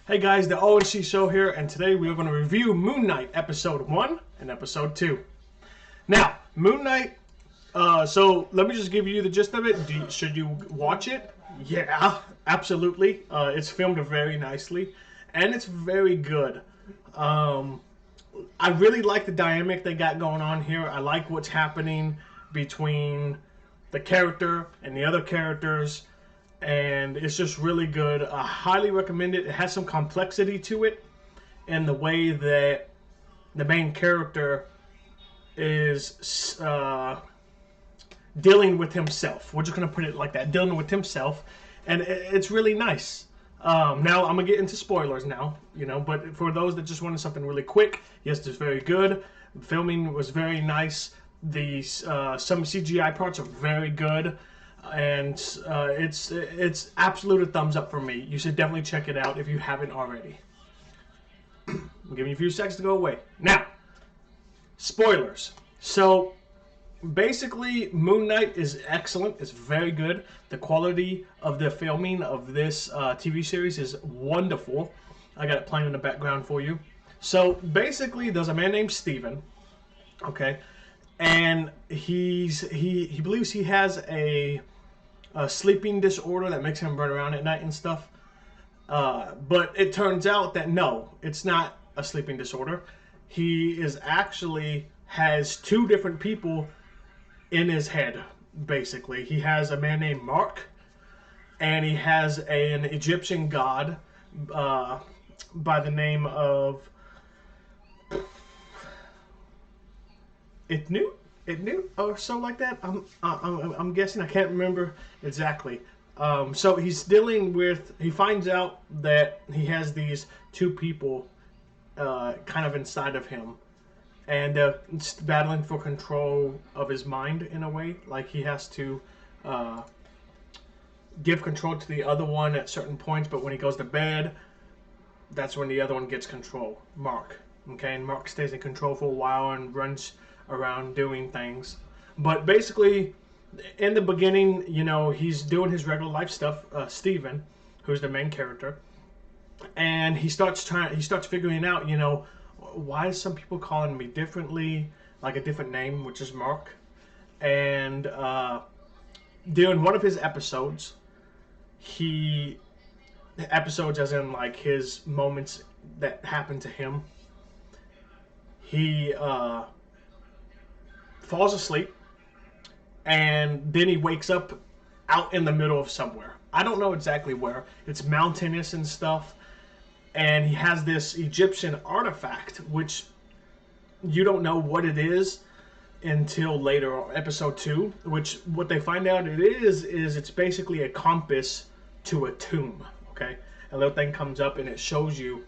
Hey guys, the ONC Show here, and today we are going to review Moon Knight Episode 1 and Episode 2. Now, Moon Knight, so let me just give you the gist of it. Should you watch it? Yeah, absolutely. It's filmed very nicely, and it's very good. I really like the dynamic they got going on here. I like what's happening between the character and the other characters, and it's just really good. I highly recommend it. It has some complexity to it in the way that the main character is dealing with himself. We're just going to put it like that, dealing with himself, and it's really nice. Now, I'm going to get into spoilers now, but for those that just wanted something really quick, yes, it's very good. Filming was very nice. Some CGI parts are very good, and it's absolute a thumbs up for me. You should definitely check it out if you haven't already. I'm giving you a few seconds to go away. Now, spoilers. So, basically, Moon Knight is excellent. It's very good. The quality of the filming of this TV series is wonderful. I got it playing in the background for you. So, basically, there's a man named Steven, okay? And he believes he has a sleeping disorder that makes him run around at night and stuff. But it turns out that no, it's not a sleeping disorder. He is actually has two different people in his head, basically. He has a man named Mark, and he has an Egyptian god by the name of Itnu, or so like that. I'm guessing. I can't remember exactly. So he's dealing with. He finds out that he has these two people, kind of inside of him, and it's battling for control of his mind in a way. Like he has to give control to the other one at certain points, but when he goes to bed, that's when the other one gets control. Mark. Okay, and Mark stays in control for a while and runs around doing things. But basically, in the beginning, he's doing his regular life stuff. Steven, who's the main character, and he starts figuring out, why is some people calling me differently, like a different name, which is Mark. And during one of his episodes, episodes as in like his moments that happened to him, he falls asleep, and then he wakes up out in the middle of somewhere. I don't know exactly where. It's mountainous and stuff, and he has this Egyptian artifact, which you don't know what it is until later, episode 2, which what they find out it is it's basically a compass to a tomb, okay? A little thing comes up and it shows you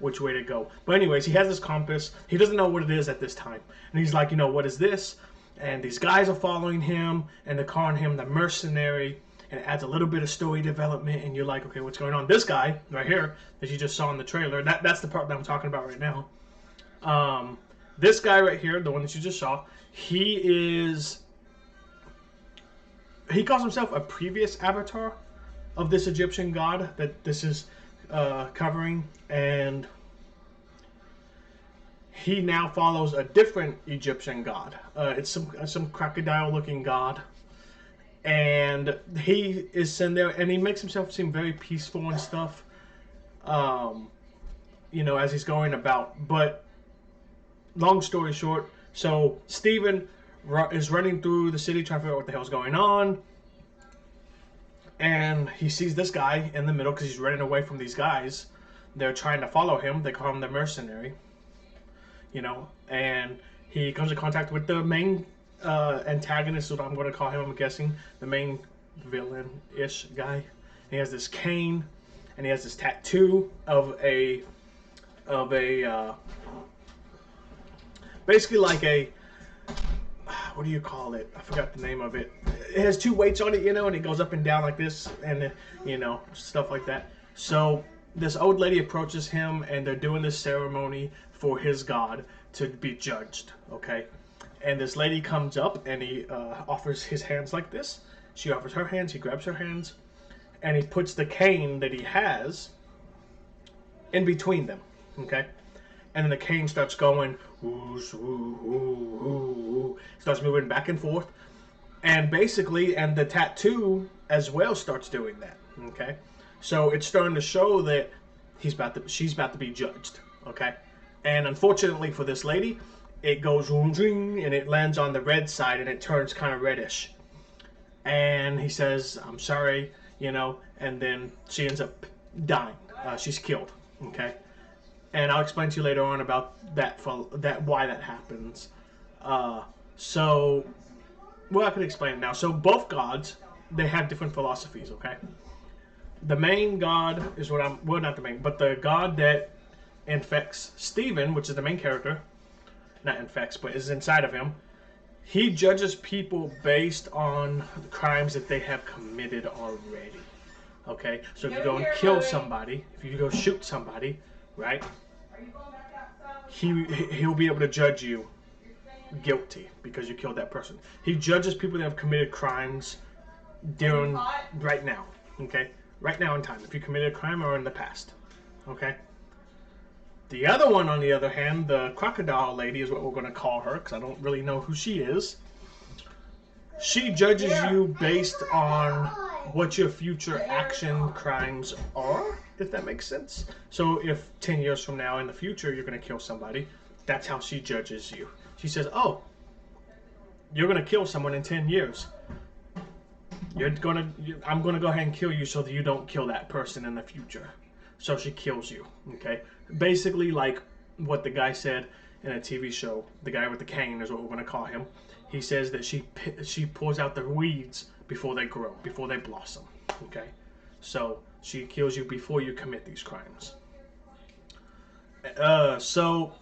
which way to go. But anyways, he has this compass. He doesn't know what it is at this time. And he's like, what is this? And these guys are following him, and they're calling him the mercenary, and it adds a little bit of story development, and you're like, okay, what's going on? This guy right here that you just saw in the trailer, that's the part that I'm talking about right now. This guy right here, the one that you just saw, he calls himself a previous avatar of this Egyptian god that this is covering, and he now follows a different Egyptian god. It's some crocodile-looking god, and he is in there, and he makes himself seem very peaceful and stuff, as he's going about. But long story short, so Steven is running through the city trying to figure out what the hell's going on. And he sees this guy in the middle because he's running away from these guys. They're trying to follow him. They call him the mercenary. And he comes in contact with the main antagonist, what I'm going to call him, I'm guessing. The main villain-ish guy. And he has this cane. And he has this tattoo of basically like a, what do you call it? I forgot the name of it. It has two weights on it, and it goes up and down like this, and stuff like that. So this old lady approaches him, and they're doing this ceremony for his god to be judged, okay? And this lady comes up, and he offers his hands like this. She offers her hands, he grabs her hands, and he puts the cane that he has in between them. Okay, and then the cane starts going, ooh, ooh, ooh, ooh, starts moving back and forth, and basically, and the tattoo as well starts doing that. Okay, so it's starting to show that she's about to be judged. Okay, and unfortunately for this lady, it goes and it lands on the red side and it turns kind of reddish. And he says, "I'm sorry," and then she ends up dying. She's killed. Okay, and I'll explain to you later on about why that happens. So, well, I can explain it now. So both gods, they have different philosophies. Okay, the main god is not the main, but the god that infects Stephen, which is the main character, not infects, but is inside of him. He judges people based on the crimes that they have committed already. Okay, so if you go and kill somebody, if you go shoot somebody, right? He'll be able to judge you guilty because you killed that person. He judges people that have committed crimes during right now. Okay, right now in time. If you committed a crime or in the past. Okay. The other one, on the other hand, the crocodile lady is what we're going to call her because I don't really know who she is. She judges you based on what your future action crimes are, if that makes sense. So if 10 years from now in the future you're going to kill somebody, that's how she judges you. She says, oh, you're going to kill someone in 10 years. I'm going to go ahead and kill you so that you don't kill that person in the future. So she kills you, okay? Basically like what the guy said in a TV show, the guy with the cane is what we're going to call him. He says that she pulls out the weeds before they grow, before they blossom, okay? So she kills you before you commit these crimes. So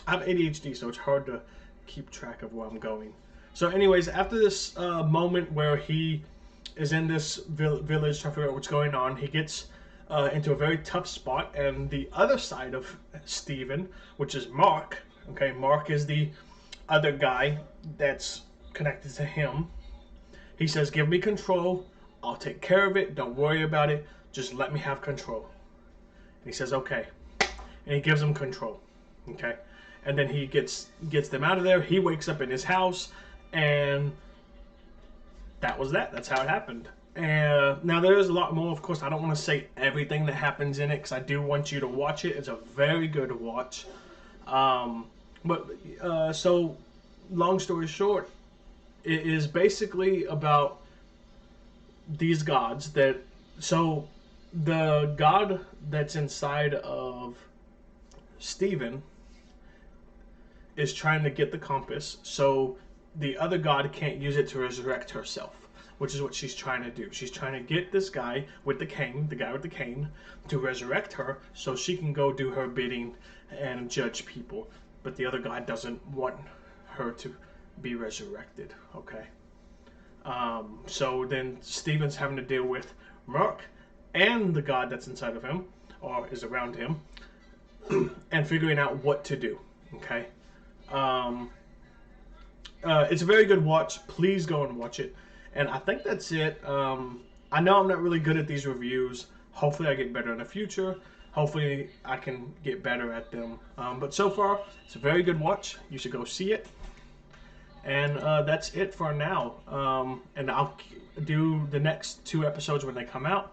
I have ADHD, so it's hard to keep track of where I'm going. So anyways, after this moment where he is in this village trying to figure out what's going on, he gets into a very tough spot, and the other side of Stephen, which is Mark, okay, Mark is the other guy that's connected to him. He says, give me control, I'll take care of it, don't worry about it, just let me have control. And he says, okay, and he gives him control, okay, and then he gets them out of there. He wakes up in his house, and that was that. That's how it happened. And now there is a lot more. Of course, I don't want to say everything that happens in it because I do want you to watch it. It's a very good watch. So, long story short, it is basically about these gods that. So, the god that's inside of Stephen is trying to get the compass, so the other god can't use it to resurrect herself, which is what she's trying to do. She's trying to get this guy with the cane, to resurrect her so she can go do her bidding and judge people. But the other god doesn't want her to be resurrected, okay? So then Stephen's having to deal with Mark and the god that's inside of him, or is around him, and figuring out what to do, okay? It's a very good watch. Please go and watch it. And I think that's it. I know I'm not really good at these reviews. Hopefully I get better in the future. Hopefully I can get better at them. But so far, it's a very good watch. You should go see it. And that's it for now. And I'll do the next 2 episodes when they come out.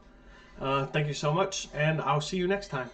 Thank you so much, and I'll see you next time.